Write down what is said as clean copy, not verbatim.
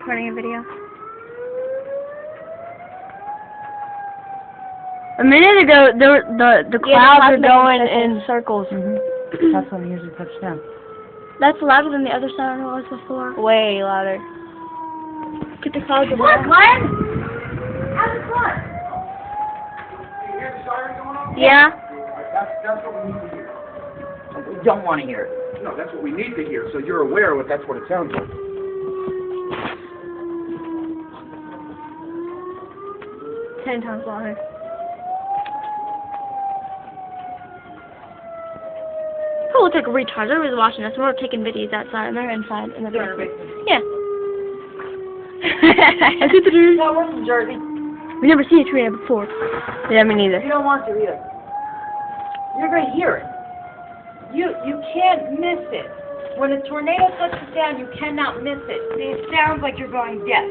Recording a video. A minute ago, the clouds were going in circles. Mm-hmm. That's when it usually touches down. That's louder than the other siren was before. Way louder. Get the clouds. What, Glenn? How's it going? You hear the siren going off? Yeah. That's what we need to hear. We don't want to hear it. No, that's what we need to hear, so you're aware of that's what it sounds like. 10 times louder. Oh, look like retards. Everybody's watching us. We're taking videos outside, and they're inside in the basement. Yeah. No, we're from Jersey. We never seen a tornado before. Yeah, me neither. You don't want to either. You're going to hear it. You can't miss it. When a tornado touches down, you cannot miss it. It sounds like you're going deaf.